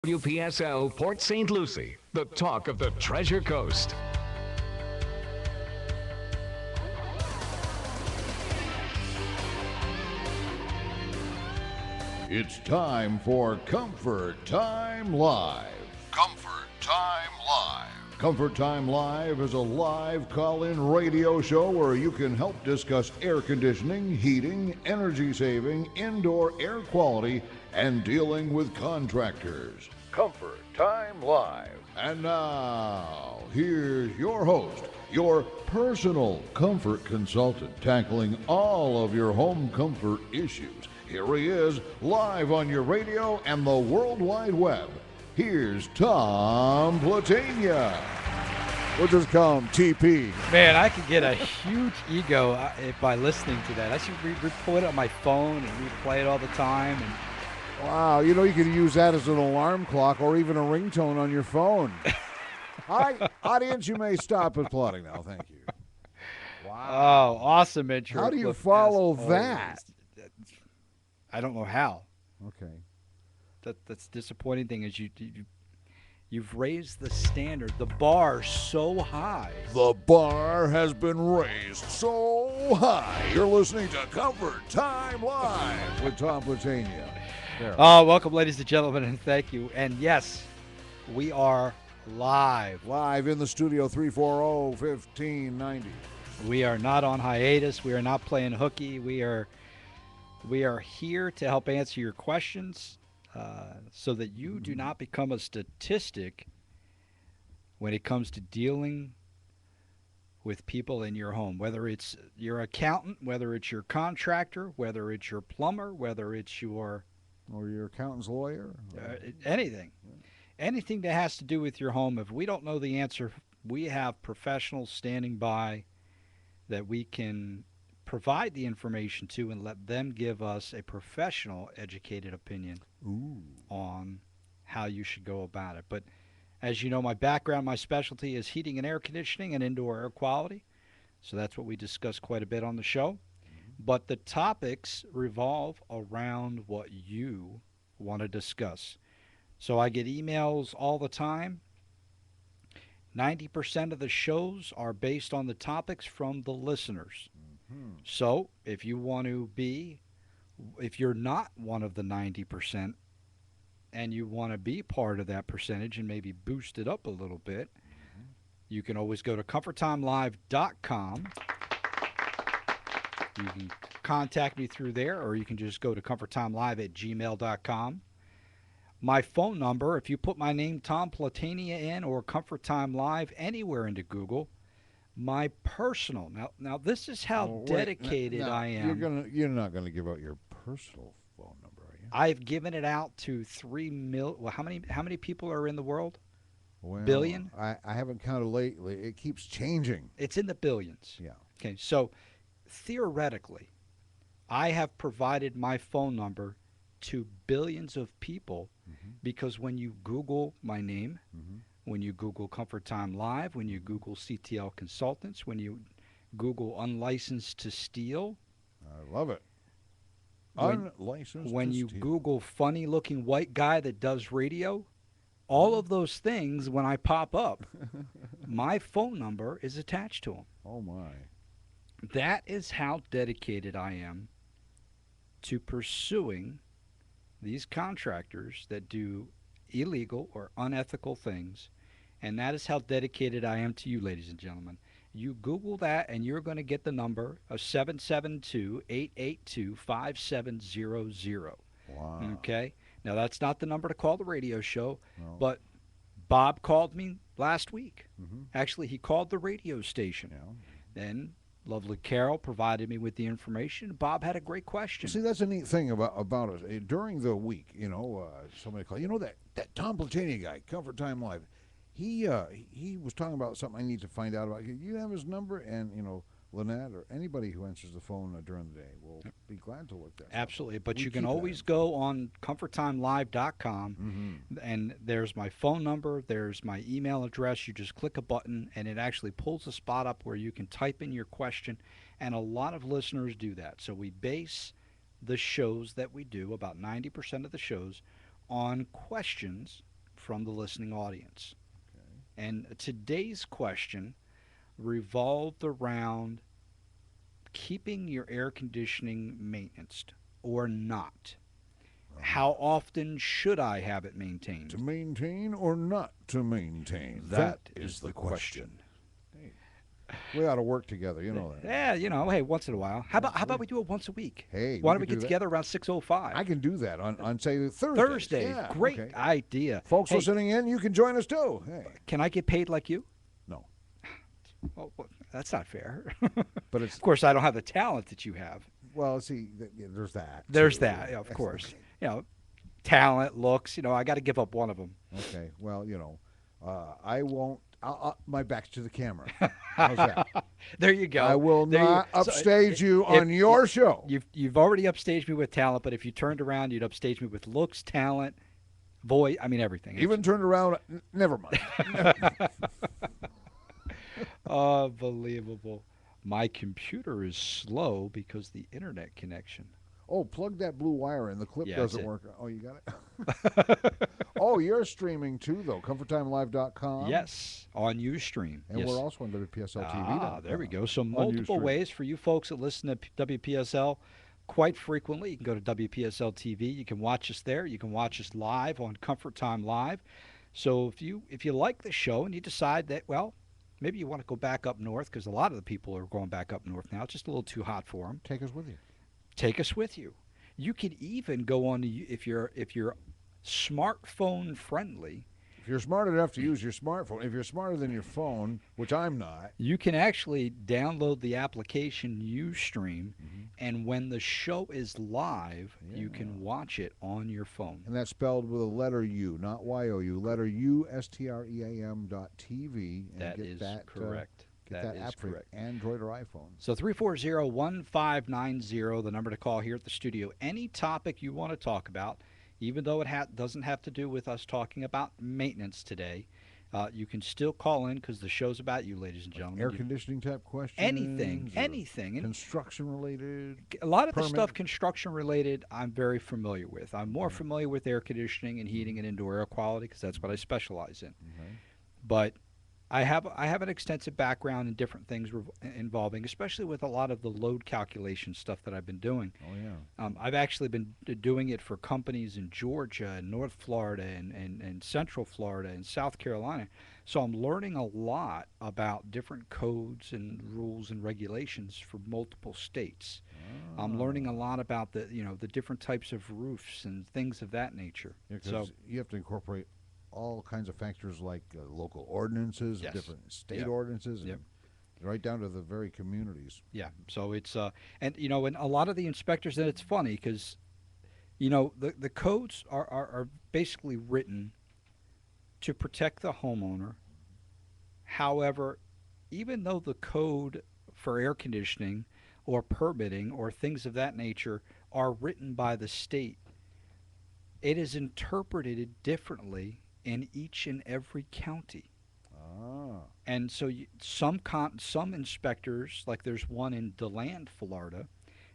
WPSL Port St. Lucie, the talk of the Treasure Coast. It's time for Comfort Time Live. Comfort Time Live. Comfort Time Live is a live call-in radio show where you can help discuss air conditioning, heating, energy saving, indoor air quality, and dealing with contractors. Comfort Time Live. And now, here's your host, your personal comfort consultant, tackling all of your home comfort issues. Here he is, live on your radio and the World Wide Web. Here's Tom Platania. We'll just call him TP. Man, I could get a huge ego by listening to that. I should pull it on my phone and replay it all the time. And wow, you could use that as an alarm clock or even a ringtone on your phone. All right, audience, you may stop applauding now. Thank you. Wow. Oh, awesome intro. How do you follow that? I don't know how. Okay. That's the disappointing thing is you've raised the standard, the bar so high. The bar has been raised so high. You're listening to Comfort Time Live with Tom Platania. Welcome, ladies and gentlemen, and thank you. And yes, we are live. Live in the studio, 340-1590. We are not on hiatus. We are not playing hooky. We are here to help answer your questions so that you do not become a statistic when it comes to dealing with people in your home, whether it's your accountant, whether it's your contractor, whether it's your plumber, whether it's your accountant's lawyer, anything. Anything that has to do with your home. If we don't know the answer, we have professionals standing by that we can provide the information to and let them give us a professional, educated opinion on how you should go about it. But as you know, my background, my specialty is heating and air conditioning and indoor air quality. So that's what we discuss quite a bit on the show. But the topics revolve around what you want to discuss. So I get emails all the time. 90% of the shows are based on the topics from the listeners. So if you're not one of the 90% and you want to be part of that percentage and maybe boost it up a little bit, you can always go to comforttimelive.com. You can contact me through there, or you can just go to comforttimelive@gmail.com. My phone number, if you put my name Tom Platania in or Comfort Time Live anywhere into Google, my personal, now this is how dedicated I am. You're not gonna give out your personal phone number, are you? I've given it out to 3 million. Well, how many people are in the world? Well, billion? I haven't counted lately. It keeps changing. It's in the billions. Yeah. Okay, so theoretically, I have provided my phone number to billions of people because when you Google my name, when you Google Comfort Time Live, when you Google CTL Consultants, when you Google Unlicensed to Steal. I love it. When you Google funny-looking white guy that does radio, all of those things, when I pop up, my phone number is attached to them. Oh, my. That is how dedicated I am to pursuing these contractors that do illegal or unethical things, and that is how dedicated I am to you, ladies and gentlemen. You Google that, and you're going to get the number of 772-882-5700. Wow. Okay? Now, that's not the number to call the radio show, but Bob called me last week. Actually, he called the radio station. Then lovely Carol provided me with the information. Bob had a great question. See, that's a neat thing about it. During the week, somebody called. That Tom Platania guy, Comfort Time Live. He was talking about something I need to find out about. You have his number, and Lynette or anybody who answers the phone during the day will be glad to look that up. Absolutely, but you can always go on comforttimelive.com, and there's my phone number, there's my email address. You just click a button, and it actually pulls a spot up where you can type in your question, and a lot of listeners do that. So we base the shows that we do, about 90% of the shows, on questions from the listening audience. And today's question revolved around keeping your air conditioning maintained or not. How often should I have it maintained? To maintain or not to maintain? That is the question. We ought to work together, you know that. Yeah, hey, once in a while. How about we do it once a week? Hey, why we don't we could get do that. together around 6:05? I can do that on say, Thursdays. Thursday. Yeah, Great okay. idea. Folks Hey, listening in, you can join us too. Hey. can I get paid like you? No. Well, that's not fair. But it's, Of course, I don't have the talent that you have. well, see, there's that. There's too. that, of course. Talent, looks. I got to give up one of them. Okay, well, I won't. My back's to the camera. How's that? There you go. I will There not so upstage you if- on your show. You've already upstaged me with talent, but if you turned around, you'd upstage me with looks, talent, voice. I mean, everything. Even turned around, never mind. Unbelievable. My computer is slow because the internet connection. Oh, plug that blue wire in. The clip Yeah, that's doesn't it. work. Oh, you got it? Oh, you're streaming too, though. ComfortTimeLive.com. Yes, on Ustream. And yes. we're also on WPSL TV. Ah, there we go. So multiple Ustream. ways for you folks that listen to WPSL quite frequently. You can go to WPSL TV. You can watch us there. You can watch us live on Comfort Time Live. So if you like the show and you decide that, well, maybe you want to go back up north, because a lot of the people are going back up north now. It's just a little too hot for them. Take us with you. Take us with you. You could even go on to, if you're smartphone friendly, If you're smart enough to use your smartphone, if you're smarter than your phone, which I'm not, you can actually download the application Ustream, and when the show is live, you can watch it on your phone. and that's spelled with a letter U, not Y-O-U, letter U, STREAM.TV. And That get is that, correct. Get that is app for correct. Android or iPhone. So 340-1590, the number to call here at the studio. Any topic you want to talk about, even though it doesn't have to do with us talking about maintenance today, you can still call in, because the show's about you, ladies and gentlemen. Air conditioning type questions. Anything. or And Construction related. a lot of the permit. stuff construction related, I'm very familiar with. I'm more familiar with air conditioning and heating and indoor air quality, because that's what I specialize in. But I have an extensive background in different things involving, especially with a lot of the load calculation stuff that I've been doing. Oh, yeah. I've actually been doing it for companies in Georgia and North Florida and Central Florida and South Carolina. So I'm learning a lot about different codes and rules and regulations for multiple states. I'm learning a lot about the different types of roofs and things of that nature. Yeah, 'cause So you have to incorporate all kinds of factors like local ordinances, Yes. different state Yep. ordinances, Yep. and right down to the very communities. yeah, so it's and a lot of the inspectors, and it's funny because the codes are basically written to protect the homeowner. However, even though the code for air conditioning or permitting or things of that nature are written by the state, it is interpreted differently in each and every county. Ah. And so some inspectors, like there's one in DeLand, Florida,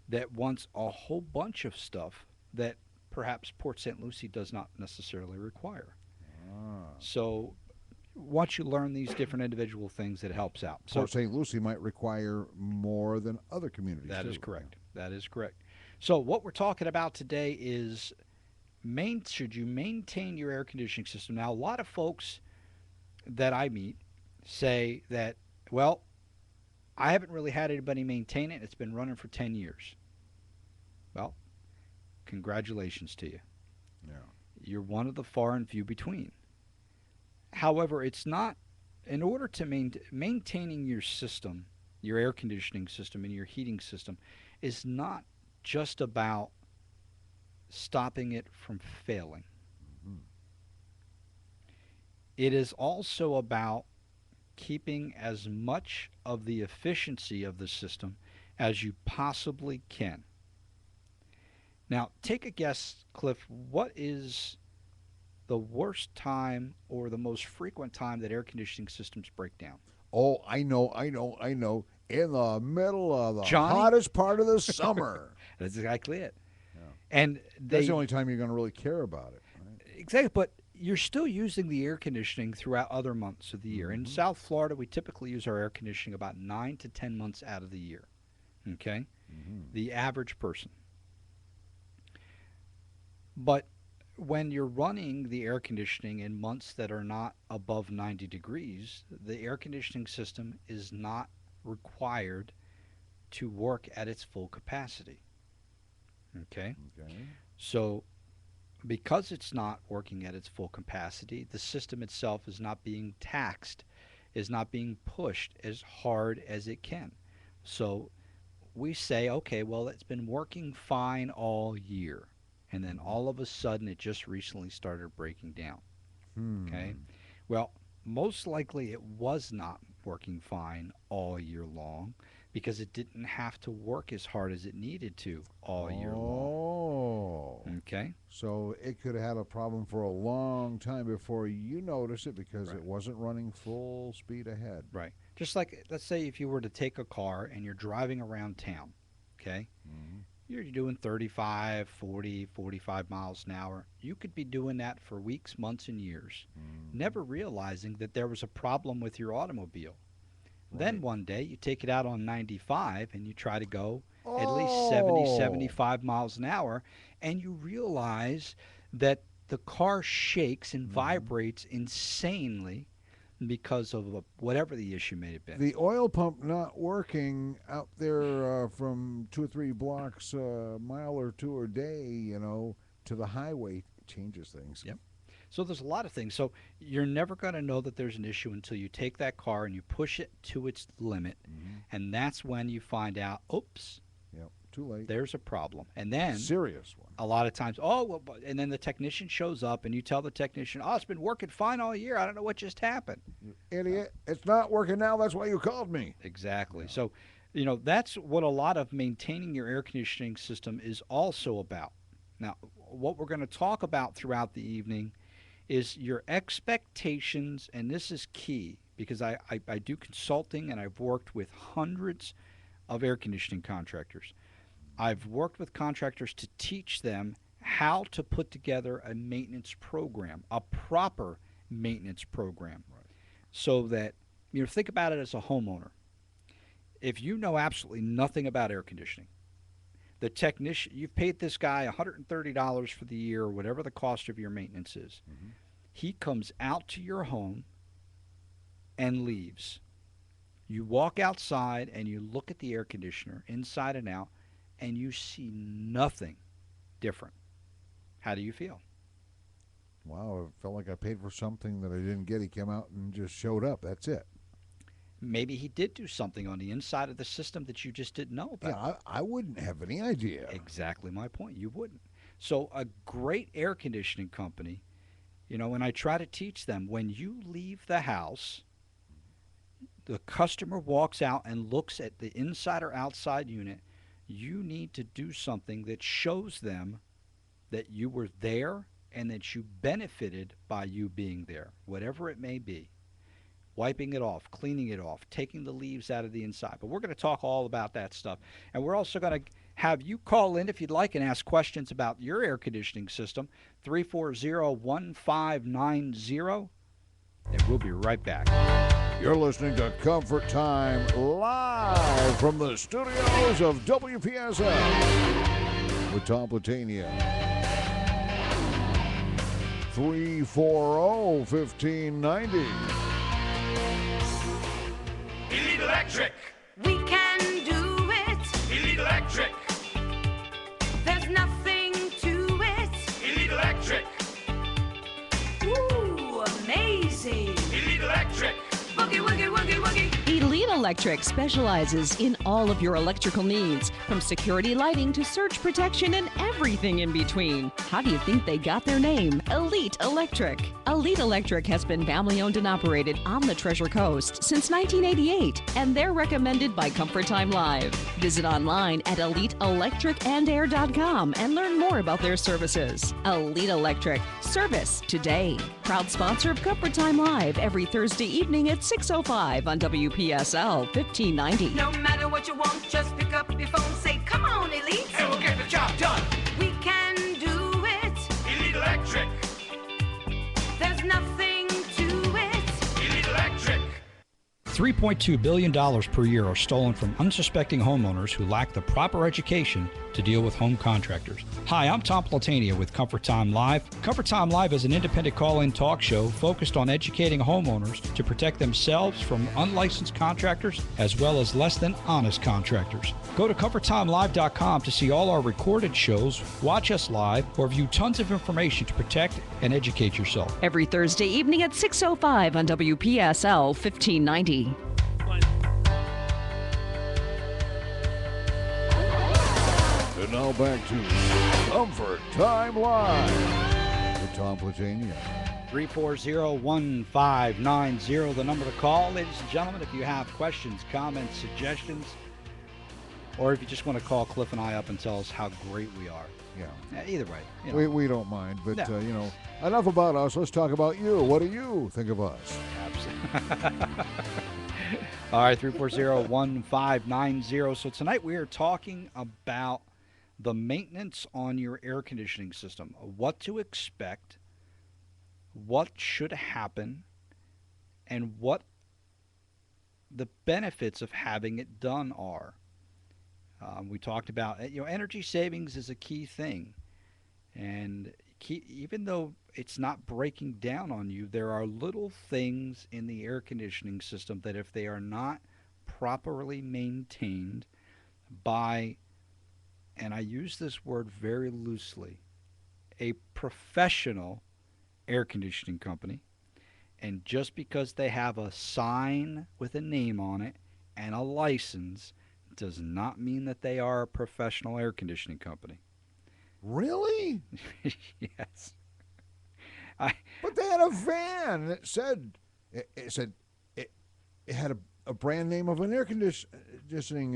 that wants a whole bunch of stuff that perhaps Port St. Lucie does not necessarily require. So once you learn these different individual things, it helps out. So Port St. Lucie might require more than other communities. that is too. correct. That is correct. So what we're talking about today is should you maintain your air conditioning system? Now, a lot of folks that I meet say that, well, I haven't really had anybody maintain it. It's been running for 10 years. Well, congratulations to you. Yeah. You're one of the far and few between. However, it's not, in order to maintaining your system, your air conditioning system and your heating system, is not just about stopping it from failing. It is also about keeping as much of the efficiency of the system as you possibly can. Now, take a guess, Cliff. What is the worst time or the most frequent time that air conditioning systems break down? Oh, I know. In the middle of the Johnny? hottest part of the summer. That's exactly it. And That's the only time you're going to really care about it. Right? exactly, but you're still using the air conditioning throughout other months of the year. In South Florida, we typically use our air conditioning about 9 to 10 months out of the year. Okay? The average person. But when you're running the air conditioning in months that are not above 90 degrees, the air conditioning system is not required to work at its full capacity. Okay? Okay. So because it's not working at its full capacity, the system itself is not being taxed, is not being pushed as hard as it can. So we say, okay, well, it's been working fine all year. And then all of a sudden, it just recently started breaking down. Okay? Well, most likely it was not working fine all year long because it didn't have to work as hard as it needed to all year long. Oh. Okay? So it could have had a problem for a long time before you noticed it because it wasn't running full speed ahead. Right. Just like, let's say if you were to take a car and you're driving around town, okay? You're doing 35, 40, 45 miles an hour. You could be doing that for weeks, months, and years, never realizing that there was a problem with your automobile. Then one day you take it out on 95 and you try to go at least 70, 75 miles an hour, and you realize that the car shakes and vibrates insanely because of whatever the issue may have been. The oil pump not working out there from 2 or 3 blocks, a mile or two a day, you know, to the highway changes things. Yep. So there's a lot of things. So you're never going to know that there's an issue until you take that car and you push it to its limit, and that's when you find out, oops, Yep. Too late. there's a problem. And then Serious one. a lot of times, oh, well, and then the technician shows up and you tell the technician, oh, it's been working fine all year. I don't know what just happened. You idiot. It's not working now. That's why you called me. Exactly. So, you know, that's what a lot of maintaining your air conditioning system is also about. Now, what we're going to talk about throughout the evening is your expectations, and this is key because I do consulting and I've worked with hundreds of air conditioning contractors. I've worked with contractors to teach them how to put together a maintenance program, a proper maintenance program, so that, you know, think about it as a homeowner. If you know absolutely nothing about air conditioning, the technician, you've paid this guy $130 for the year or whatever the cost of your maintenance is. He comes out to your home and leaves. You walk outside and you look at the air conditioner inside and out, and you see nothing different. How do you feel? Wow, I felt like I paid for something that I didn't get. He came out and just showed up. That's it. Maybe he did do something on the inside of the system that you just didn't know about. Yeah, I wouldn't have any idea. Exactly my point. You wouldn't. So a great air conditioning company, you know, and I try to teach them, when you leave the house, the customer walks out and looks at the inside or outside unit, you need to do something that shows them that you were there and that you benefited by you being there, whatever it may be. Wiping it off, cleaning it off, taking the leaves out of the inside. But we're going to talk all about that stuff. And we're also going to have you call in if you'd like and ask questions about your air conditioning system, 340-1590. And we'll be right back. You're listening to Comfort Time live from the studios of WPSL with Tom Platania. 340-1590. Elite Electric. We can do it. Elite Electric. There's nothing to it. Elite Electric. Ooh, amazing. Elite Electric. Woogie, woogie, woogie, woogie. Elite Electric specializes in all of your electrical needs, from security lighting to surge protection and everything in between. How do you think they got their name? Elite Electric. Elite Electric has been family owned and operated on the Treasure Coast since 1988, and they're recommended by Comfort Time Live. Visit online at eliteelectricandair.com and learn more about their services. Elite Electric. Service today. Proud sponsor of Comfort Time Live every Thursday evening at 6:05 on WPSL 1590. No matter what you want, just pick up your phone, say, come on, Elite. And we'll get the job done. We can do it. Elite Electric. $3.2 billion per year are stolen from unsuspecting homeowners who lack the proper education to deal with home contractors. Hi, I'm Tom Platania with Comfort Time Live. Comfort Time Live is an independent call-in talk show focused on educating homeowners to protect themselves from unlicensed contractors as well as less than honest contractors. Go to ComfortTimeLive.com to see all our recorded shows, watch us live, or view tons of information to protect and educate yourself. Every Thursday evening at 6:05 on WPSL 1590. And now back to Comfort Time Live with Tom Platania. 340-1590, the number to call. Ladies and gentlemen, if you have questions, comments, suggestions, or if you just want to call Cliff and I up and tell us how great we are. Yeah. Either way. We don't mind, but, No. Enough about us. Let's talk about you. What do you think of us? All right, 340-1590. So tonight we are talking about the maintenance on your air conditioning system, what to expect, what should happen, and what the benefits of having it done are. We talked about, energy savings is a key thing. And even though it's not breaking down on you, there are little things in the air conditioning system that if they are not properly maintained by, and I use this word very loosely, a professional air conditioning company, and just because they have a sign with a name on it and a license does not mean that they are a professional air conditioning company. Really? Yes. But they had a van that said it had a brand name of an air conditioning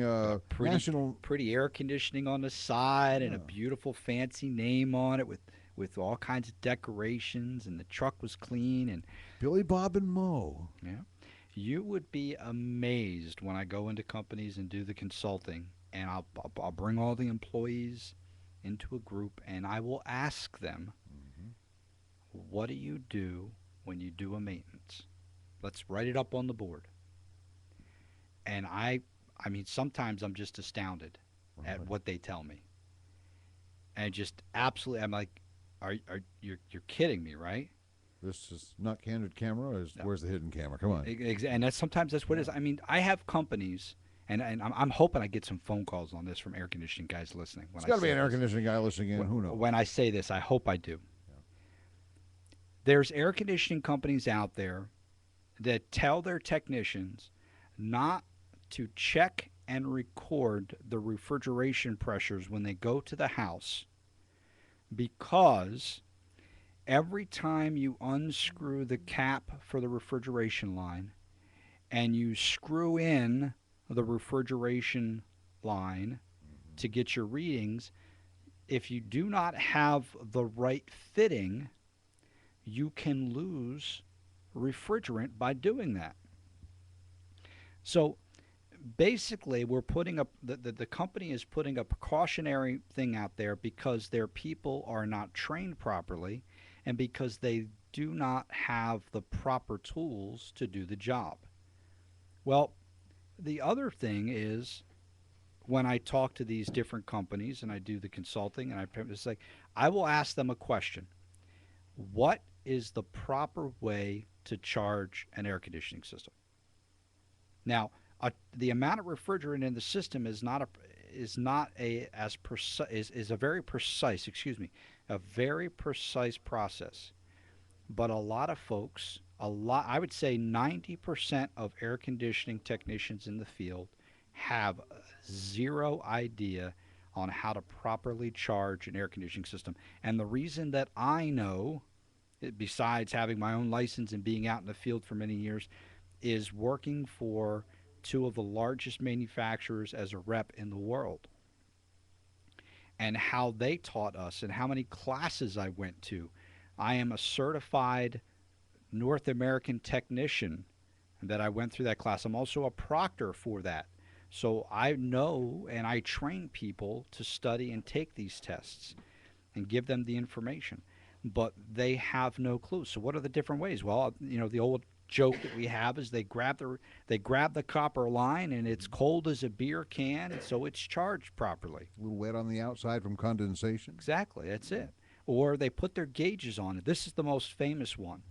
national. Pretty air conditioning on the side and a beautiful fancy name on it with all kinds of decorations, and the truck was clean and Billy Bob and Mo. yeah. You would be amazed when I go into companies and do the consulting, and I'll bring all the employees into a group, and I will ask them, what do you do when you do a maintenance? Let's write it up on the board. And I mean, sometimes I'm just astounded at what they tell me. And just absolutely, I'm like, you're kidding me, right? This is not candid camera. Where's the hidden camera? Come on. And sometimes that's what it is. I mean, I have companies, and I'm hoping I get some phone calls on this from air conditioning guys listening. There's got to be an air conditioning guy listening in. Who knows? When I say this, I hope I do. There's air conditioning companies out there that tell their technicians not to check and record the refrigeration pressures when they go to the house, because every time you unscrew the cap for the refrigeration line and you screw in the refrigeration line to get your readings, if you do not have the right fitting, you can lose refrigerant by doing that. So basically, we're putting up, the company is putting a precautionary thing out there because their people are not trained properly and because they do not have the proper tools to do the job. Well, the other thing is, when I talk to these different companies and I do the consulting, and it's like, I will ask them a question. What is the proper way to charge an air conditioning system? Now, the amount of refrigerant in the system is a very precise process. But a lot of folks, I would say 90% of air conditioning technicians in the field have zero idea on how to properly charge an air conditioning system. And the reason that I know, besides having my own license and being out in the field for many years, is working for two of the largest manufacturers as a rep in the world, and how they taught us and how many classes I went to. I am a certified North American technician that I went through that class. I'm also a proctor for that. So I know and I train people to study and take these tests and give them the information. but they have no clue. So what are the different ways? Well, the old joke that we have is they grab the copper line and it's cold as a beer can, and so it's charged properly. A little wet on the outside from condensation. Exactly, that's it. Or they put their gauges on it. This is the most famous one.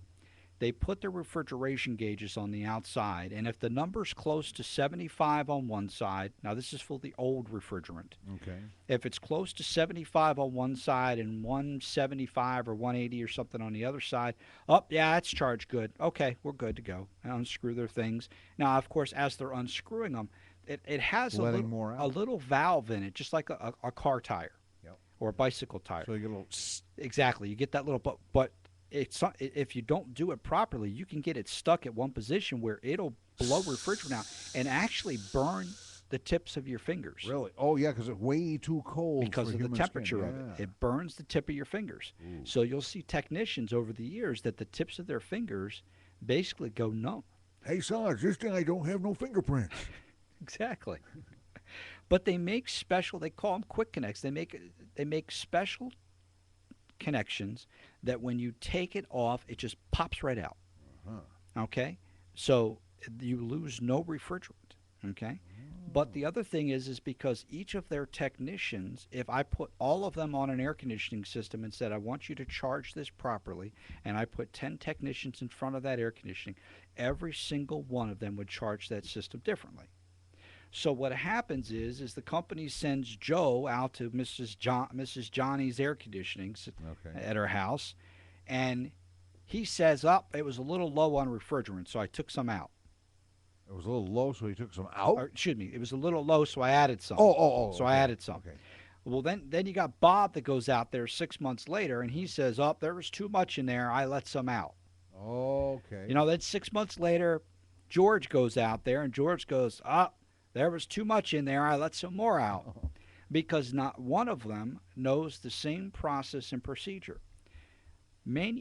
They put their refrigeration gauges on the outside, and if the number's close to 75 on one side, now this is for the old refrigerant. Okay. If it's close to 75 on one side and 175 or 180 or something on the other side, yeah, it's charged good. Okay, we're good to go. And unscrew their things. Now, of course, as they're unscrewing them, it has Letting more out. a little valve in it, just like a car tire or a bicycle tire. So you get a little. Exactly. You get that little, but if you don't do it properly, you can get it stuck at one position where it'll blow refrigerant out and actually burn the tips of your fingers. Really? Oh, yeah, because it's way too cold Because for of the human temperature skin. of it. It burns the tip of your fingers. So you'll see technicians over the years that the tips of their fingers basically go numb. Hey, Sarge, this thing I don't have no fingerprints. Exactly. But they make special, they call them quick connects. They make special connections that when you take it off, it just pops right out. Okay? So you lose no refrigerant. Okay? But the other thing is because each of their technicians, if I put all of them on an air conditioning system and said, I want you to charge this properly, and I put 10 technicians in front of that air conditioning, every single one of them would charge that system differently. So what happens is the company sends Joe out to Mrs. Johnny's air conditioning at her house, and he says, it was a little low on refrigerant, so I took some out. It was a little low, so he took some out? Or, excuse me, it was a little low, so I added some. So I added some. Okay. Well, then you got Bob that goes out there 6 months later, and he says, there was too much in there, I let some out. Okay. Then 6 months later, George goes out there, and George goes, there was too much in there, I let some more out. Because not one of them knows the same process and procedure.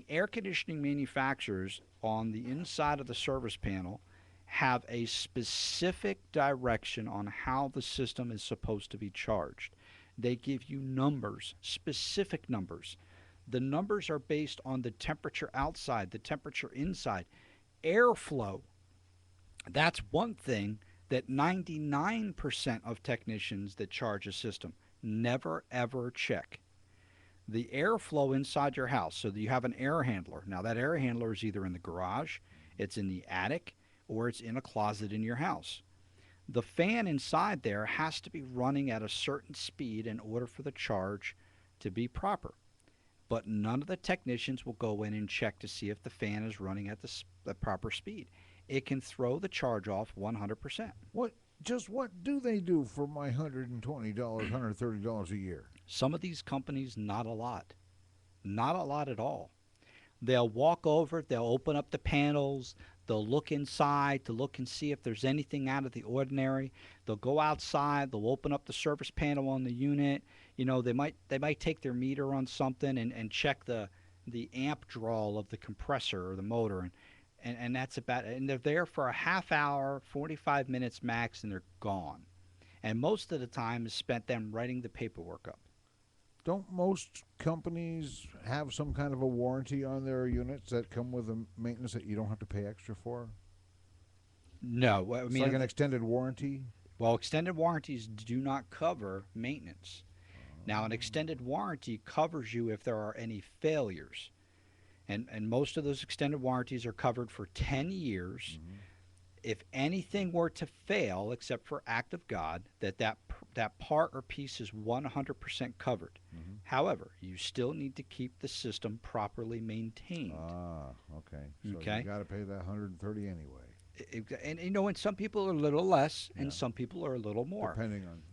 Air conditioning manufacturers on the inside of the service panel have a specific direction on how the system is supposed to be charged. They give you numbers, specific numbers. The numbers are based on the temperature outside, the temperature inside. Airflow, that's one thing that 99% of technicians that charge a system never ever check. The airflow inside your house, so that you have an air handler. Now that air handler is either in the garage, it's in the attic, or it's in a closet in your house. The fan inside there has to be running at a certain speed in order for the charge to be proper. But none of the technicians will go in and check to see if the fan is running at the proper speed. It can throw the charge off 100%. What do they do for my $120, $130 a year? Some of these companies, not a lot. Not a lot at all. They'll walk over, they'll open up the panels, they'll look inside to look and see if there's anything out of the ordinary. They'll go outside, they'll open up the service panel on the unit. They might take their meter on something and check the amp draw of the compressor or the motor, and that's about it. And they're there for a half hour, 45 minutes max, and they're gone. And most of the time is spent them writing the paperwork up. Don't most companies have some kind of a warranty on their units that come with a maintenance that you don't have to pay extra for? No. It's like an extended warranty? Well, extended warranties do not cover maintenance. Now, an extended warranty covers you if there are any failures. And most of those extended warranties are covered for 10 years. Mm-hmm. If anything were to fail, except for act of God, that part or piece is 100% covered. Mm-hmm. However, you still need to keep the system properly maintained. Okay. So you got to pay that $130 anyway. And some people are a little less, and some people are a little more.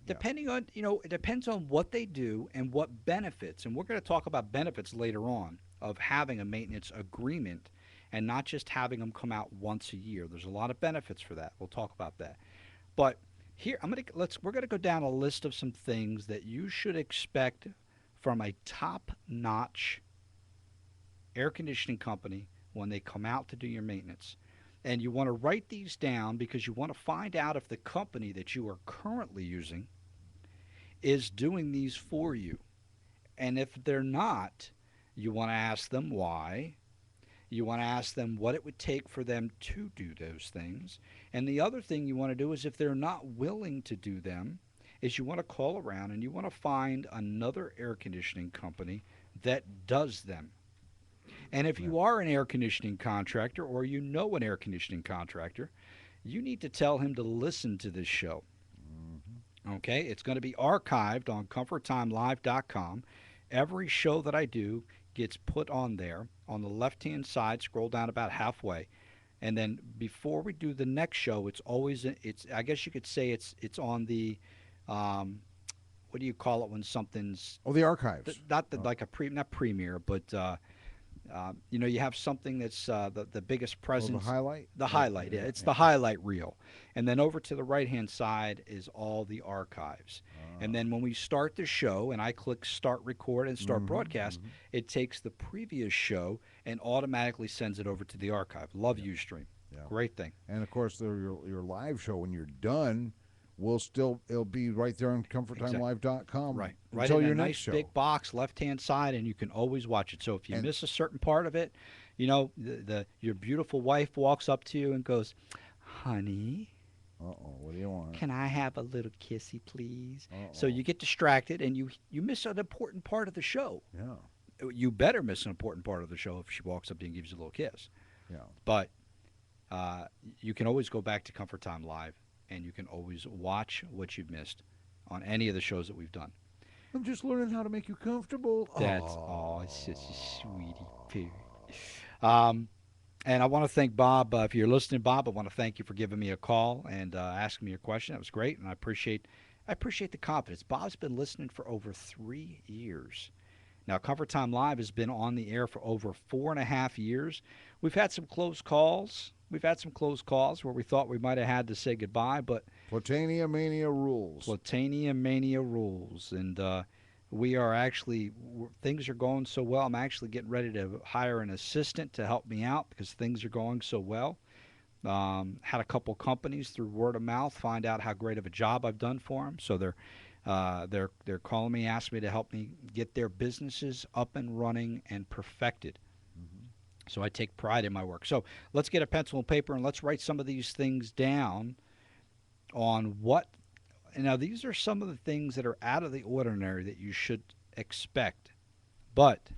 Depending on, it depends on what they do and what benefits. And we're going to talk about benefits later on of having a maintenance agreement and not just having them come out once a year. There's a lot of benefits for that. We'll talk about that. But here we're going to go down a list of some things that you should expect from a top-notch air conditioning company when they come out to do your maintenance. And you want to write these down because you want to find out if the company that you are currently using is doing these for you. And if they're not, You want to ask them why. You want to ask them what it would take for them to do those things. And the other thing you want to do is, if they're not willing to do them, is you want to call around and you want to find another air conditioning company that does them. And if you are an air conditioning contractor, or you know an air conditioning contractor, you need to tell him to listen to this show. Okay? It's going to be archived on comforttimelive.com. Every show that I do gets put on there. On the left-hand side, scroll down about halfway. And then before we do the next show, it's always, I guess you could say it's on the, what do you call it when something's, Oh, the archives. not like not premiere, but you have something that's the biggest presence. the highlight? The highlight. Yeah, it's the highlight reel. And then over to the right-hand side is all the archives. And then when we start the show and I click start record and start broadcast, it takes the previous show and automatically sends it over to the archive. Love Ustream. Yeah. Great thing. And of course, your live show, when you're done, it'll be right there on comforttimelive.com. Right. Right until in your a next nice show. big box, left-hand side, and you can always watch it. So if you miss a certain part of it, your beautiful wife walks up to you and goes, "Honey, what do you want? can I have a little kissy, please?" So you get distracted and you miss an important part of the show. Yeah. You better miss an important part of the show if she walks up to you and gives you a little kiss. Yeah. But you can always go back to Comfort Time Live, and you can always watch what you've missed on any of the shows that we've done. I'm just learning how to make you comfortable. It's such a sweetie poo. And I want to thank Bob. If you're listening, Bob, I want to thank you for giving me a call and asking me a question. That was great, and I appreciate the confidence. Bob's been listening for over 3 years. Now, Comfort Time Live has been on the air for over 4.5 years. We've had some close calls. Where we thought we might have had to say goodbye, but Platania Mania rules. Platania Mania rules. And we are actually, things are going so well, I'm actually getting ready to hire an assistant to help me out because things are going so well. Had a couple companies through word of mouth find out how great of a job I've done for them. So they're calling me, asking me to help me get their businesses up and running and perfected. So I take pride in my work. So let's get a pencil and paper and let's write some of these things down on what. Now, these are some of the things that are out of the ordinary that you should expect. But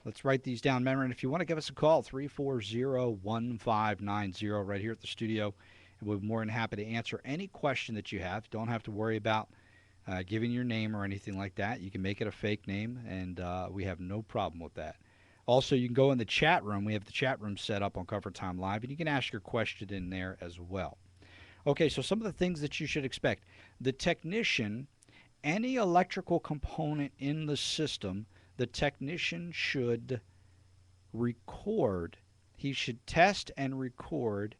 let's write these down. Remember, and if you want to give us a call, 340-1590 right here at the studio. And we'll be more than happy to answer any question that you have. Don't have to worry about giving your name or anything like that. You can make it a fake name, and we have no problem with that. Also, you can go in the chat room. We have the chat room set up on Comfort Time Live, and you can ask your question in there as well. Okay, so some of the things that you should expect. The technician, any electrical component in the system, the technician should record. He should test and record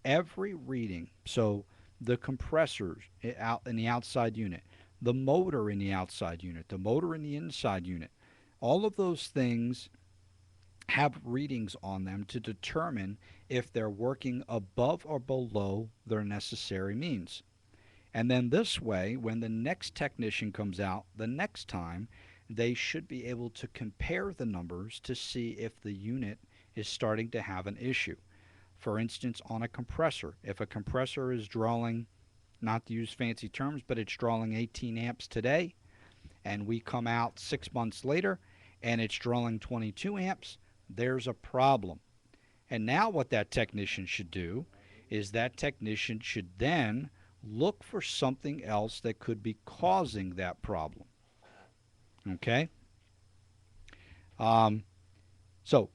every reading. So the compressors out in the outside unit, the motor in the outside unit, the motor in the inside unit, all of those things have readings on them to determine if they're working above or below their necessary means. And then this way, when the next technician comes out the next time, they should be able to compare the numbers to see if the unit is starting to have an issue. For instance, on a compressor, if a compressor is drawing, not to use fancy terms, but it's drawing 18 amps today, and we come out 6 months later and it's drawing 22 amps, there's a problem. And now what that technician should do is that technician should then look for something else that could be causing that problem. Okay? So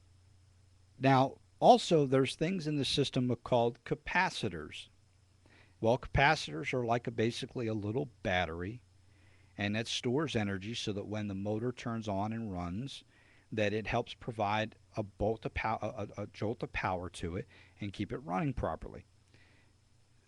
now also there's things in the system called capacitors. Well, capacitors are like basically a little battery, and that stores energy so that when the motor turns on and runs, that it helps provide a jolt of power to it and keep it running properly.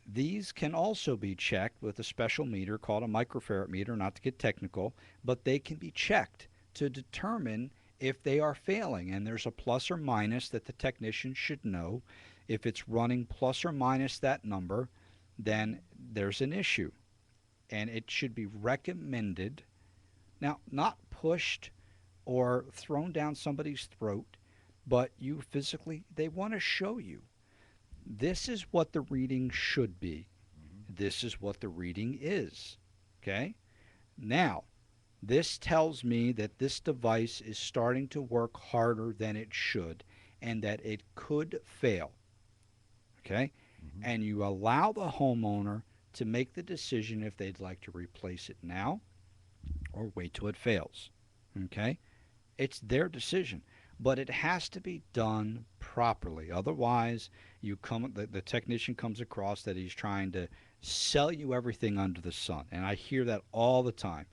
These can also be checked with a special meter called a microfarad meter, not to get technical, but they can be checked to determine if they are failing. And there's a plus or minus that the technician should know. If it's running plus or minus that number, then there's an issue. And it should be recommended, now not pushed or thrown down somebody's throat, but you physically, they want to show you this is what the reading should be. This is what the reading is. Okay? Now, this tells me that this device is starting to work harder than it should and that it could fail. Okay? And you allow the homeowner to make the decision if they'd like to replace it now or wait till it fails. Okay? It's their decision, but it has to be done properly. Otherwise, the technician comes across that he's trying to sell you everything under the sun. And I hear that all the time.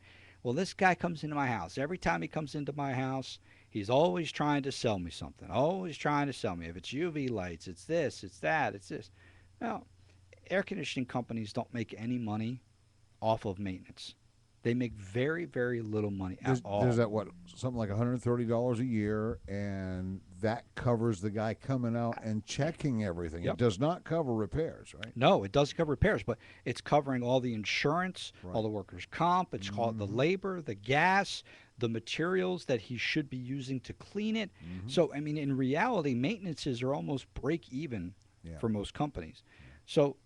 Well, this guy comes into my house. Every time he comes into my house, he's always trying to sell me something. Always trying to sell me. If it's UV lights, it's this, it's that, it's this. Well, air conditioning companies don't make any money off of maintenance. They make very, very little money at all. There's that, what, something like $130 a year, and that covers the guy coming out and checking everything. Yep. It does not cover repairs, right? No, it doesn't cover repairs, but it's covering all the insurance, all the workers' comp. It's called the labor, the gas, the materials that he should be using to clean it. So, I mean, in reality, maintenances are almost break even for most companies. So,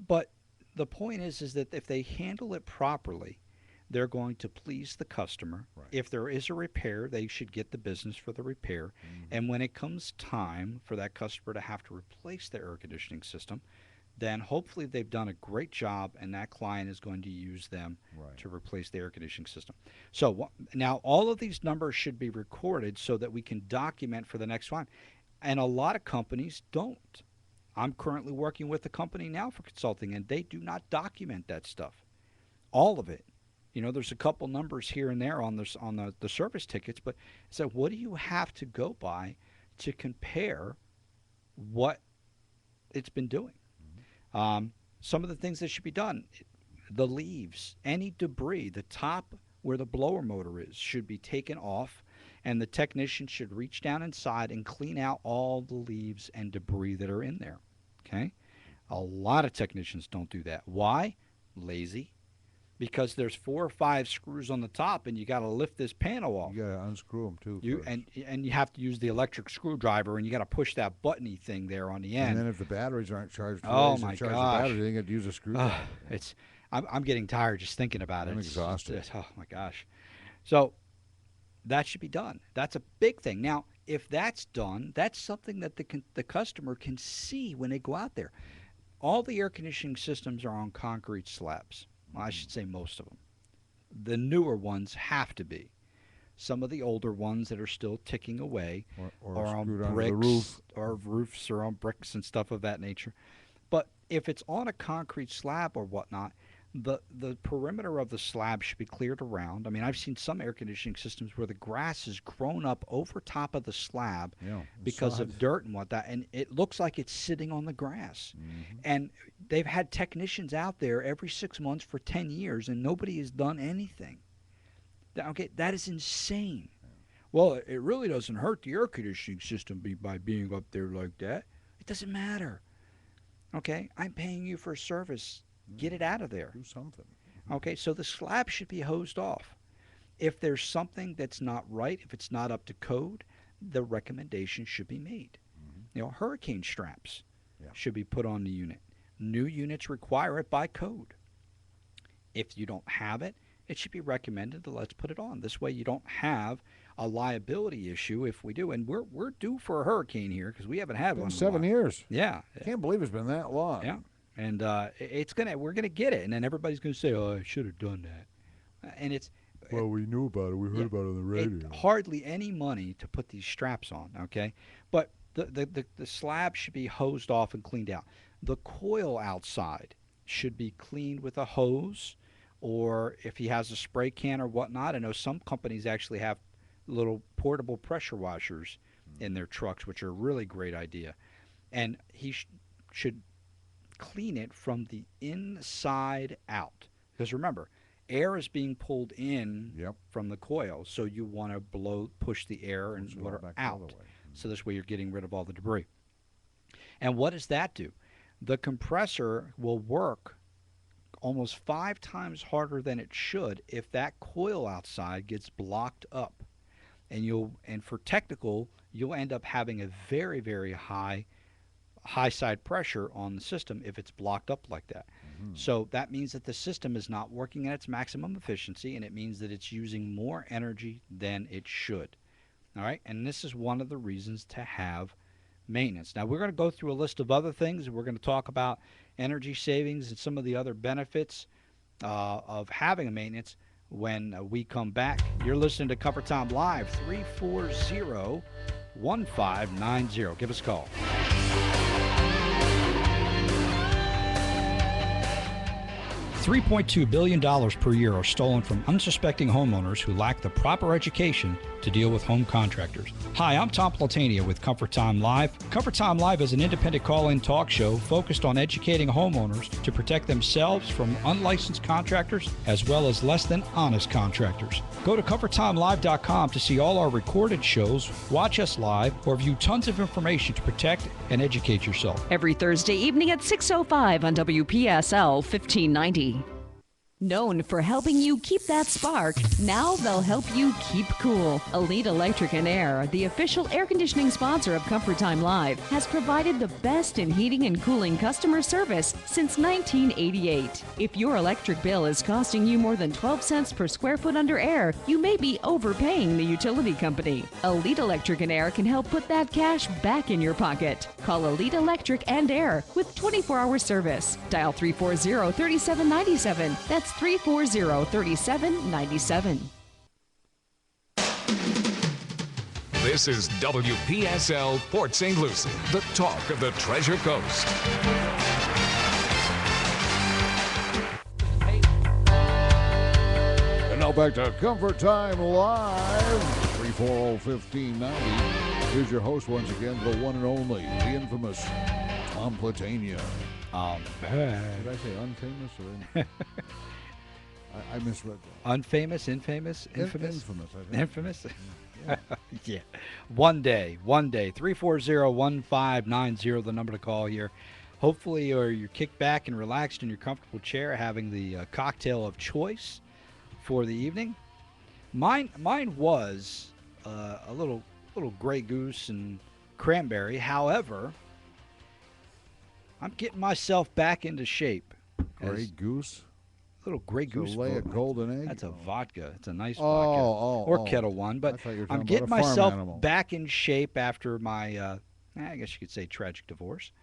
but the point is that if they handle it properly, they're going to please the customer. Right. If there is a repair, they should get the business for the repair. And when it comes time for that customer to have to replace their air conditioning system, then hopefully they've done a great job and that client is going to use them to replace the air conditioning system. So now all of these numbers should be recorded so that we can document for the next one. And a lot of companies don't. I'm currently working with a company now for consulting, and they do not document that stuff, all of it. You know, there's a couple numbers here and there on the service tickets, but so what do you have to go by to compare what it's been doing? Some of the things that should be done, the leaves, any debris, the top where the blower motor is should be taken off, and the technician should reach down inside and clean out all the leaves and debris that are in there. Okay? A lot of technicians don't do that. Why? Lazy. Because there's 4 or 5 screws on the top, and you got to lift this panel off. You got to unscrew them, too. And you have to use the electric screwdriver, and you got to push that buttony thing there on the end. And then if the batteries aren't charged, oh my charge gosh, the battery, they got to use a screwdriver. I'm getting tired just thinking about it. I'm exhausted. Oh my gosh. So that should be done. That's a big thing. Now, if that's done, that's something that the customer can see when they go out there. All the air conditioning systems are on concrete slabs. Well, I should say most of them. The newer ones have to be. Some of the older ones that are still ticking away or are on screwed onto bricks, the roof. or roofs are on bricks and stuff of that nature. But if it's on a concrete slab or whatnot, the perimeter of the slab should be cleared around. I mean, I've seen some air conditioning systems where the grass has grown up over top of the slab because of dirt and whatnot, and it looks like it's sitting on the grass. And they've had technicians out there every 6 months for 10 years, and nobody has done anything. Okay, that is insane. Well, it really doesn't hurt the air conditioning system by being up there like that. It doesn't matter. Okay, I'm paying you for a service. Get it out of there. Do something. Okay, so the slab should be hosed off. If there's something that's not right, if it's not up to code, the recommendation should be made. You know, hurricane straps should be put on the unit. New units require it by code. If you don't have it, it should be recommended that let's put it on. This way you don't have a liability issue if we do. And we're due for a hurricane here because we haven't had one in 7 years. Yeah. I can't believe it's been that long. Yeah. And we're gonna get it, and then everybody's gonna say, "Oh, I should have done that." And it's Well, we knew about it. We heard about it on the radio. hardly any money to put these straps on. Okay, but the slab should be hosed off and cleaned out. The coil outside should be cleaned with a hose, or if he has a spray can or whatnot. I know some companies actually have little portable pressure washers in their trucks, which are a really great idea. And he should clean it from the inside out, because remember, air is being pulled in from the coil, so you want to push the air and water out. So this way you're getting rid of all the debris. And what does that do? The compressor will work almost 5 times harder than it should if that coil outside gets blocked up. and for technical, you'll end up having a very, very high side pressure on the system if it's blocked up like that. So that means that the system is not working at its maximum efficiency, and it means that it's using more energy than it should. All right, and this is one of the reasons to have maintenance. Now, we're going to go through a list of other things. We're going to talk about energy savings and some of the other benefits of having a maintenance when we come back. You're listening to Comfort Time Live, 340-1590. Give us a call. $3.2 billion per year are stolen from unsuspecting homeowners who lack the proper education to deal with home contractors. Hi, I'm Tom Platania with Comfort Time Live. Comfort Time Live is an independent call-in talk show focused on educating homeowners to protect themselves from unlicensed contractors as well as less than honest contractors. Go to ComfortTimeLive.com to see all our recorded shows, watch us live, or view tons of information to protect and educate yourself. Every Thursday evening at 6:05 on WPSL 1590. Known for helping you keep that spark, now they'll help you keep cool. Elite Electric and Air, the official air conditioning sponsor of Comfort Time Live, has provided the best in heating and cooling customer service since 1988. If your electric bill is costing you more than 12 cents per square foot under air, you may be overpaying the utility company. Elite Electric and Air can help put that cash back in your pocket. Call Elite Electric and Air with 24-hour service. Dial 340-3797. That's 340-3797. This is WPSL Port St. Lucie, the talk of the Treasure Coast. And now back to Comfort Time Live, 340-1590. Here's your host once again, the one and only, the infamous Tom Platania. Did I say unfamous or I misread that. Unfamous, infamous, infamous? Infamous, I think. Infamous? Yeah. Yeah. One day. 340-1590, the number to call here. Hopefully you're kicked back and relaxed in your comfortable chair, having the cocktail of choice for the evening. Mine was a little Grey Goose and cranberry. However, I'm getting myself back into shape. Grey Goose? Little Grey Goose. So lay a golden egg? That's a vodka. It's a nice vodka. Or Kettle One. But I'm getting myself back in shape after my, I guess you could say, tragic divorce.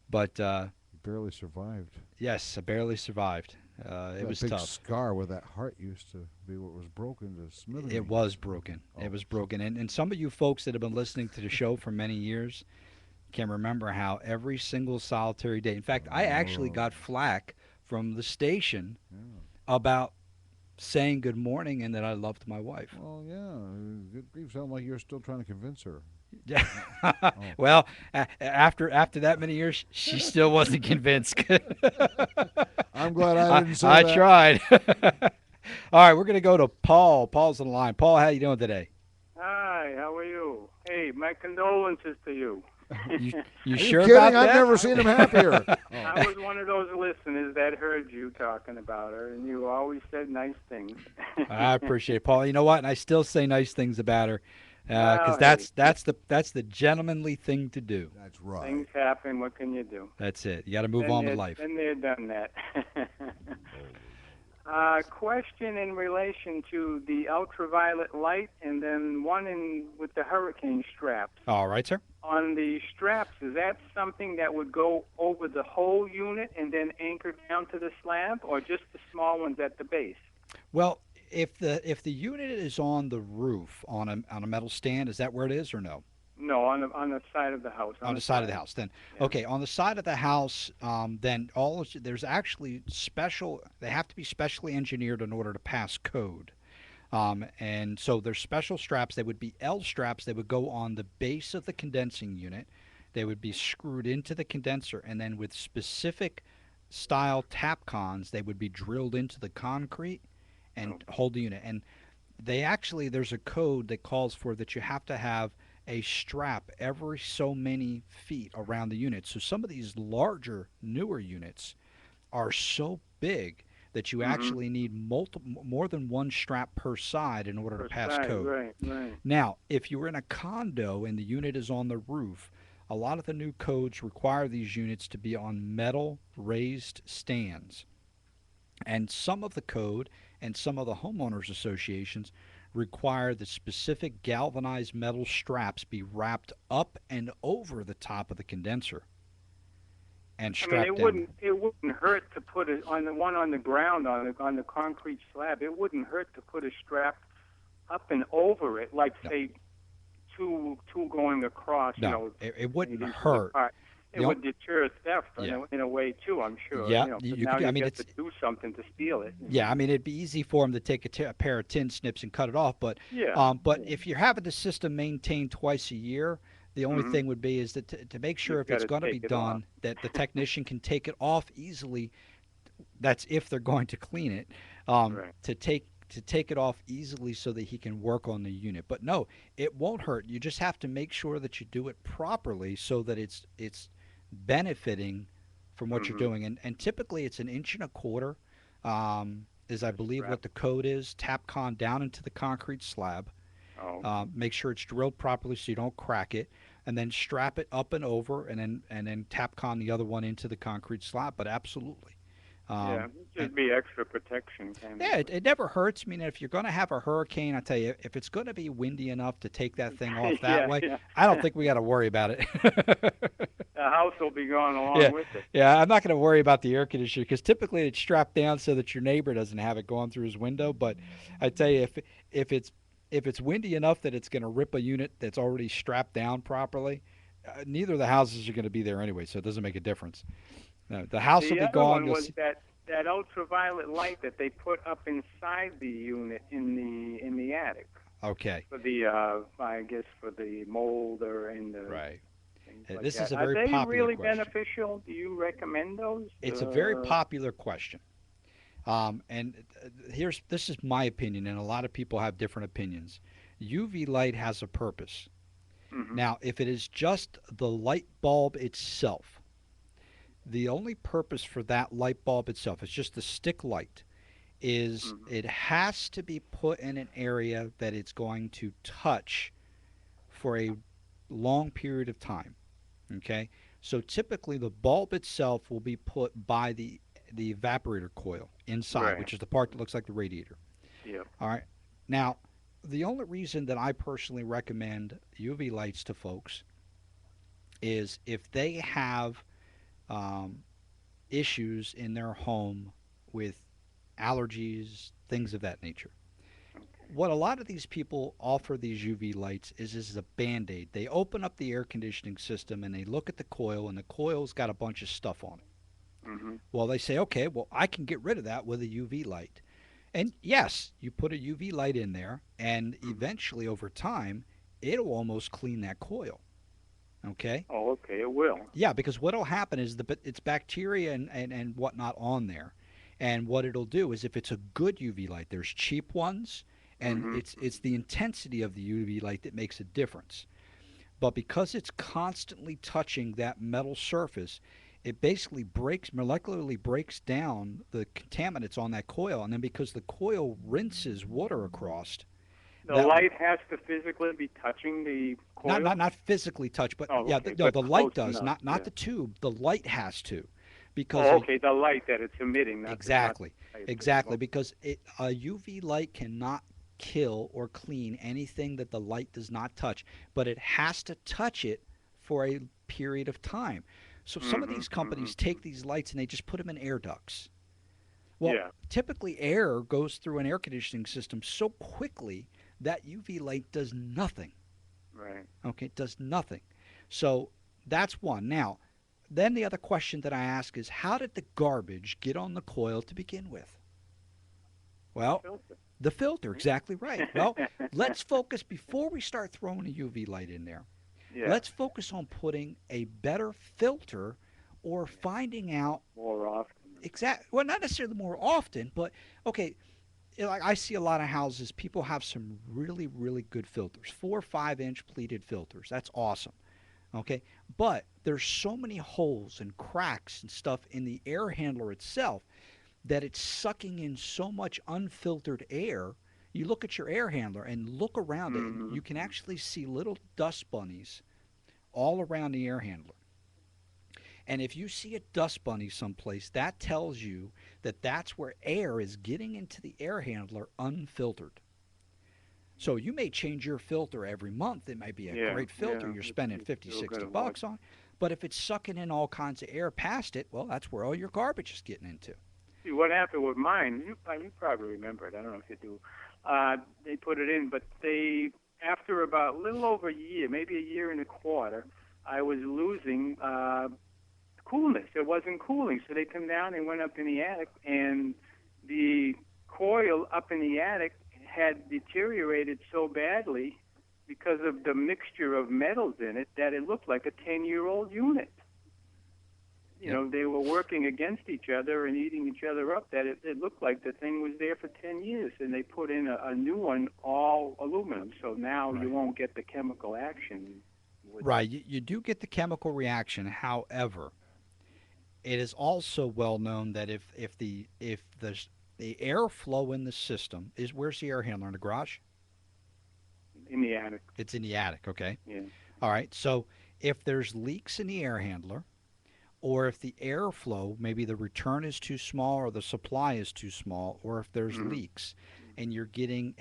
But you barely survived. Yes, I barely survived. It was big tough. Scar where that heart used to be what was broken to smithereens. It was broken. It was broken. And some of you folks that have been listening to the show for many years can remember how every single solitary day. In fact, I actually got flack from the station about saying good morning and that I loved my wife. Well, yeah. Good grief. Sound like you're still trying to convince her. Yeah. Well, after that many years, she still wasn't convinced. I'm glad I didn't say that. I tried. All right, we're going to go to Paul. Paul's on the line. Paul, how you doing today? Hi, how are you? Hey, my condolences to you. You sure kidding? about that? I've never seen him happier. I was one of those listeners that heard you talking about her, and you always said nice things. I appreciate it, Paul. You know what? And I still say nice things about her because that's the gentlemanly thing to do. That's right. Things happen. What can you do? That's it. You got to move on with life. Been there, done that. Question in relation to the ultraviolet light, and then one with the hurricane straps. All right, sir. On the straps, is that something that would go over the whole unit and then anchor down to the slab, or just the small ones at the base? Well, if the unit is on the roof on a metal stand, is that where it is or no? No, on the side of the house. On the side of the house, then. Yeah. Okay, on the side of the house, then there's actually special. They have to be specially engineered in order to pass code. And so there's special straps. They would be L straps. They would go on the base of the condensing unit. They would be screwed into the condenser, and then with specific style Tapcons, they would be drilled into the concrete and hold the unit. And there's a code that calls for that you have to have a strap every so many feet around the unit. So some of these larger, newer units are so big that you actually need more than one strap per side in order to pass Right, code. right. Now, if you're in a condo and the unit is on the roof, a lot of the new codes require these units to be on metal raised stands. And some of the code and some of the homeowners associations require that specific galvanized metal straps be wrapped up and over the top of the condenser and I mean, strapped down. it wouldn't hurt to put it on the one on the ground on the concrete slab. It wouldn't hurt to put a strap up and over it, like say two going across. No, you know, it wouldn't into the hurt. part. It The would deter theft Yeah. In a way too. I'm sure. Yeah, You know, you but could now do- I you mean, get it's- to do something to steal it. Yeah, I mean, it'd be easy for them to take a pair of tin snips and cut it off. But if you're having the system maintained twice a year, the only thing would be is that to make sure You've if it's gotta going to be take it done, off. that the technician can take it off easily. That's if they're going to clean it. Right. To take it off easily so that he can work on the unit. But no, it won't hurt. You just have to make sure that you do it properly so that it's benefiting from what you're doing. And typically it's an inch and a quarter, is I believe what the code is. Tapcon down into the concrete slab. Oh. Make sure it's drilled properly so you don't crack it, and then strap it up and over, and then Tapcon the other one into the concrete slab. But absolutely. Yeah, just be extra protection. Kind Yeah, of. it never hurts. I mean, if you're going to have a hurricane, I tell you, if it's going to be windy enough to take that thing off that Yeah, way, yeah. I don't think we got to worry about it. The house will be going along with it. Yeah, I'm not going to worry about the air conditioner because typically it's strapped down so that your neighbor doesn't have it going through his window. But I tell you, if it's windy enough that it's going to rip a unit that's already strapped down properly, neither of the houses are going to be there anyway, so it doesn't make a difference. No, the house will The be other gone. one You'll was see- that ultraviolet light that they put up inside the unit in the attic Okay. for the I guess for the mold or in the Right. things This like is that. a very Are they popular really question. beneficial? Do you recommend those? It's a very popular question. And this is my opinion, and a lot of people have different opinions. UV light has a purpose. Now, if it is just the light bulb itself, the only purpose for that light bulb itself, it's just the stick light, is it has to be put in an area that it's going to touch for a long period of time. Okay? So typically the bulb itself will be put by the evaporator coil inside, Right. which is the part that looks like the radiator. Yep. All right. Now, the only reason that I personally recommend UV lights to folks is if they have issues in their home with allergies, things of that nature. What a lot of these people offer these UV lights is a Band-Aid. They open up the air conditioning system and they look at the coil, and the coil's got a bunch of stuff on it. Well, they say, okay, well, I can get rid of that with a UV light. And yes, you put a UV light in there, and eventually over time, it'll almost clean that coil. Okay? Oh, okay, it will. Yeah, because what'll happen is it's bacteria and whatnot on there. And what it'll do is if it's a good UV light, there's cheap ones, and it's the intensity of the UV light that makes a difference. But because it's constantly touching that metal surface, it basically molecularly breaks down the contaminants on that coil. And then because the coil rinses water across, The that- light has to physically be touching the coil. not physically touch, but Oh, yeah, okay, no, but the light close does, enough, not yeah. the tube. The light has to, because Oh, okay, the light that it's emitting. Not exactly, the light. exactly, because a UV light cannot kill or clean anything that the light does not touch, but it has to touch it for a period of time. So some of these companies take these lights and they just put them in air ducts. Well, Yeah. typically air goes through an air conditioning system so quickly that UV light does nothing. Right. Okay, does nothing. So that's one. Now, then the other question that I ask is, how did the garbage get on the coil to begin with? Well, Filter. the filter, exactly right. Well, let's focus before we start throwing a UV light in there. Yeah. Let's focus on putting a better filter or finding out More often. well, not necessarily more often, but okay, like I see a lot of houses, people have some really, really good filters, 4 or 5 inch pleated filters. That's awesome. Okay, but there's so many holes and cracks and stuff in the air handler itself that it's sucking in so much unfiltered air. You look at your air handler and look around it, and you can actually see little dust bunnies all around the air handler. And if you see a dust bunny someplace, that tells you that that's where air is getting into the air handler unfiltered. So you may change your filter every month. It might be a great filter. You're spending 50, 60 bucks on. But if it's sucking in all kinds of air past it, well, that's where all your garbage is getting into. See, what happened with mine, you probably remember it. I don't know if you do. They put it in, but after about a little over a year, maybe a year and a quarter, I was losing coolness. It wasn't cooling. So they come down and went up in the attic, and the coil up in the attic had deteriorated so badly because of the mixture of metals in it that it looked like a 10-year-old unit. You know, they were working against each other and eating each other up, that it looked like the thing was there for 10 years, and they put in a new one, all aluminum, so now you won't get the chemical action. Right, you do get the chemical reaction. However, it is also well known that if the airflow in the system is, where's the air handler, in the garage? In the attic. It's in the attic, okay. Yeah. All right, so if there's leaks in the air handler, or if the airflow, maybe the return is too small or the supply is too small, or if there's leaks and you're getting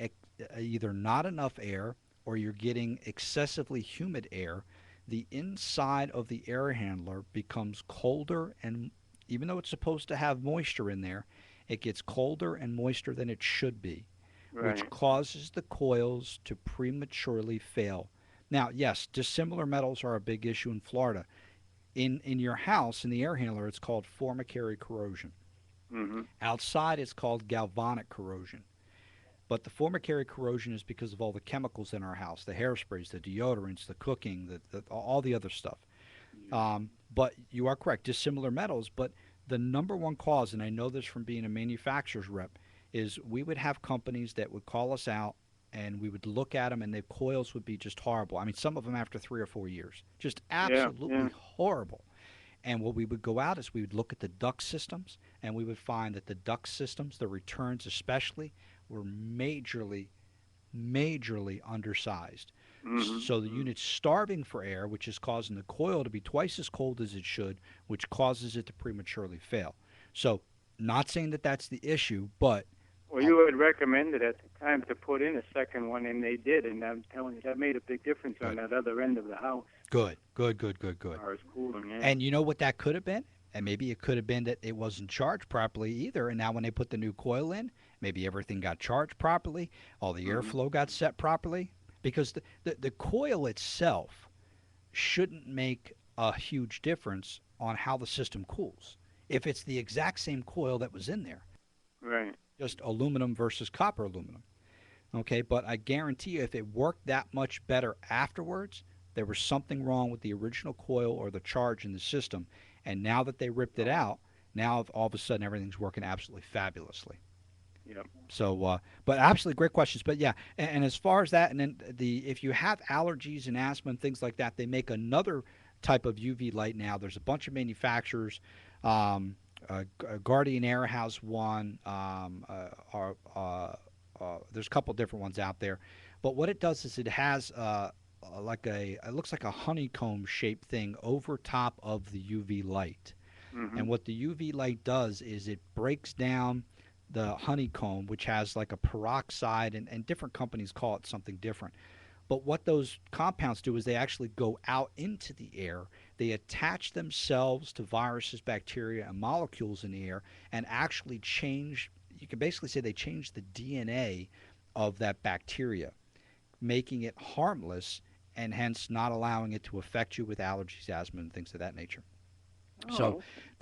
either not enough air or you're getting excessively humid air, the inside of the air handler becomes colder, and even though it's supposed to have moisture in there, it gets colder and moister than it should be, which causes the coils to prematurely fail. Now, yes, dissimilar metals are a big issue in Florida. In your house, in the air handler, it's called formicary corrosion. Outside, it's called galvanic corrosion. But the formicary corrosion is because of all the chemicals in our house, the hairsprays, the deodorants, the cooking, all the other stuff. But you are correct, dissimilar metals. But the number one cause, and I know this from being a manufacturer's rep, is we would have companies that would call us out, and we would look at them, and the coils would be just horrible. I mean, some of them after 3 or 4 years, just absolutely horrible. And what we would go out is we would look at the duct systems, and we would find that the duct systems, the returns especially, were majorly undersized. So the unit's starving for air, which is causing the coil to be twice as cold as it should, which causes it to prematurely fail. So not saying that that's the issue, but well, you had recommended at the time to put in a second one, and they did, and I'm telling you, that made a big difference on that other end of the house. Good. As far as cooling, And you know what that could have been? And maybe it could have been that it wasn't charged properly either, and now when they put the new coil in, maybe everything got charged properly, all the airflow got set properly, because the coil itself shouldn't make a huge difference on how the system cools if it's the exact same coil that was in there. Right. Just aluminum versus copper aluminum. Okay, but I guarantee you if it worked that much better afterwards, there was something wrong with the original coil or the charge in the system. And now that they ripped it out, now all of a sudden everything's working absolutely fabulously. Yep. So, but absolutely great questions. But yeah, and as far as that, and then if you have allergies and asthma and things like that, they make another type of UV light now. There's a bunch of manufacturers. Guardian Air has one. There's a couple different ones out there, but what it does is it has it looks like a honeycomb shaped thing over top of the UV light. And what the UV light does is it breaks down the honeycomb, which has like a peroxide, and different companies call it something different. But what those compounds do is they actually go out into the air. They attach themselves to viruses, bacteria, and molecules in the air and actually change, you can basically say they change the DNA of that bacteria, making it harmless and hence not allowing it to affect you with allergies, asthma, and things of that nature. So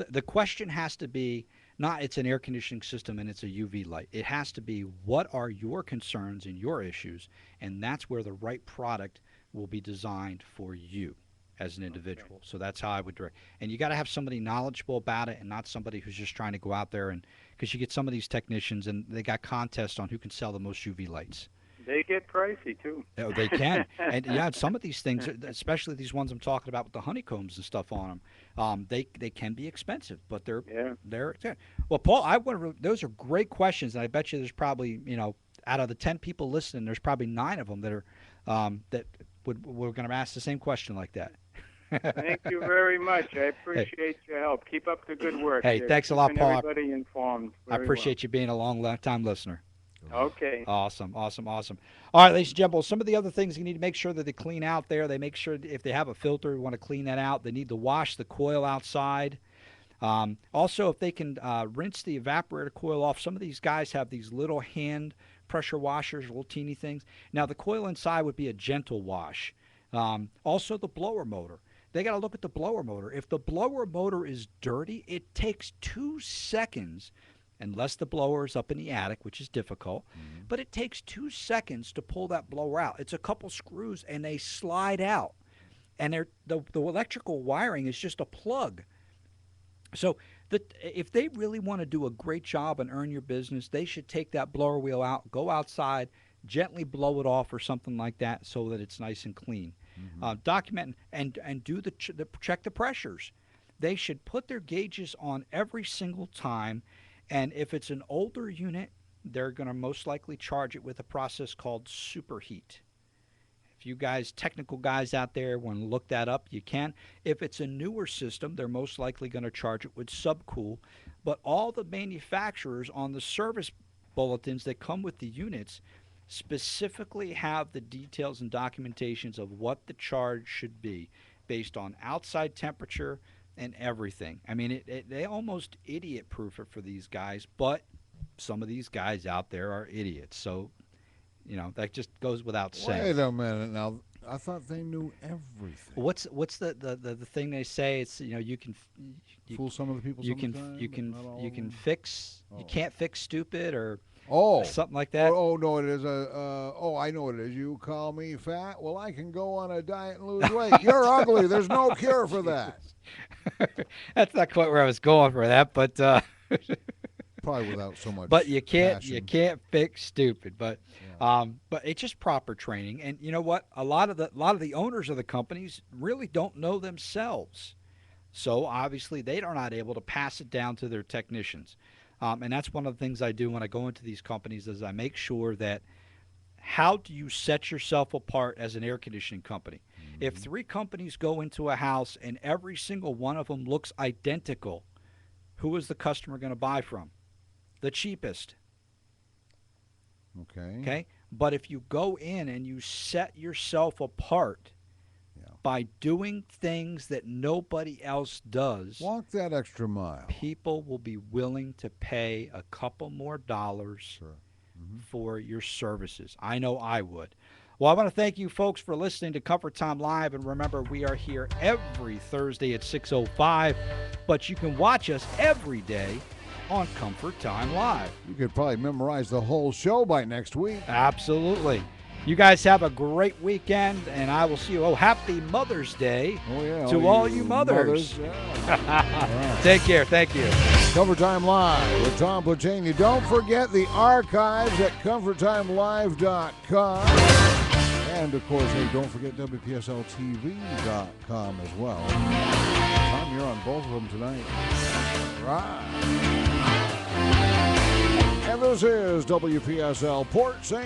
the question has to be not it's an air conditioning system and it's a UV light. It has to be what are your concerns and your issues, and that's where the right product will be designed for you as an individual. So that's how I would direct. And you got to have somebody knowledgeable about it and not somebody who's just trying to go out there, and because you get some of these technicians and they got contests on who can sell the most UV lights. They get pricey too. They can, and yeah, some of these things, especially these ones I'm talking about with the honeycombs and stuff on them, they can be expensive, but they're. Well, Paul, those are great questions, and I bet you there's probably out of the 10 people listening, there's probably 9 of them that are we're going to ask the same question like that. Thank you very much. I appreciate your help. Keep up the good work. Hey, You're thanks a lot, keeping Paul. Everybody informed. I appreciate you being a long-time listener. Okay. Awesome. All right, ladies and gentlemen, some of the other things you need to make sure that they clean out there. They make sure if they have a filter, you want to clean that out. They need to wash the coil outside. Also, if they can rinse the evaporator coil off. Some of these guys have these little hand pressure washers, little teeny things. Now, the coil inside would be a gentle wash. Also, the blower motor. They got to look at the blower motor. If the blower motor is dirty, it takes 2 seconds, unless the blower is up in the attic, which is difficult, but it takes 2 seconds to pull that blower out. It's a couple screws, and they slide out. And the electrical wiring is just a plug. So if they really want to do a great job and earn your business, they should take that blower wheel out, go outside, gently blow it off or something like that so that it's nice and clean. Document and do check the pressures. They should put their gauges on every single time, and if it's an older unit, they're going to most likely charge it with a process called superheat. If you guys, technical guys out there, want to look that up, you can. If it's a newer system, they're most likely going to charge it with subcool. But all the manufacturers on the service bulletins that come with the units specifically have the details and documentations of what the charge should be based on outside temperature and everything. I mean, they almost idiot-proof it for these guys, but some of these guys out there are idiots. So, that just goes without saying. Wait a minute now. I thought they knew everything. What's the thing they say? It's you can fool some of the people. You can fix. You can't fix stupid or something like that. Oh no, it is I know what it is. You call me fat? Well, I can go on a diet and lose weight. You're ugly. There's no cure for that. That's not quite where I was going for that, but probably without so much. But you can't passion. fix stupid. But but it's just proper training. And you know what? A lot of the owners of the companies really don't know themselves. So obviously they are not able to pass it down to their technicians. And that's one of the things I do when I go into these companies is I make sure that how do you set yourself apart as an air conditioning company? If 3 companies go into a house and every single one of them looks identical, who is the customer going to buy from? The cheapest. Okay. But if you go in and you set yourself apart by doing things that nobody else does, walk that extra mile. People will be willing to pay a couple more dollars for your services. I know I would. Well, I want to thank you folks for listening to Comfort Time Live, and remember, we are here every Thursday at 6:05, but you can watch us every day on Comfort Time Live. You could probably memorize the whole show by next week. Absolutely. You guys have a great weekend, and I will see you. Oh, happy Mother's Day to all you mothers. Right. Take care. Thank you. Comfort Time Live with Tom Platini. Don't forget the archives at ComfortTimeLive.com. And, of course, hey, don't forget WPSLTV.com as well. Tom, you're on both of them tonight. Right. And this is WPSL Port St.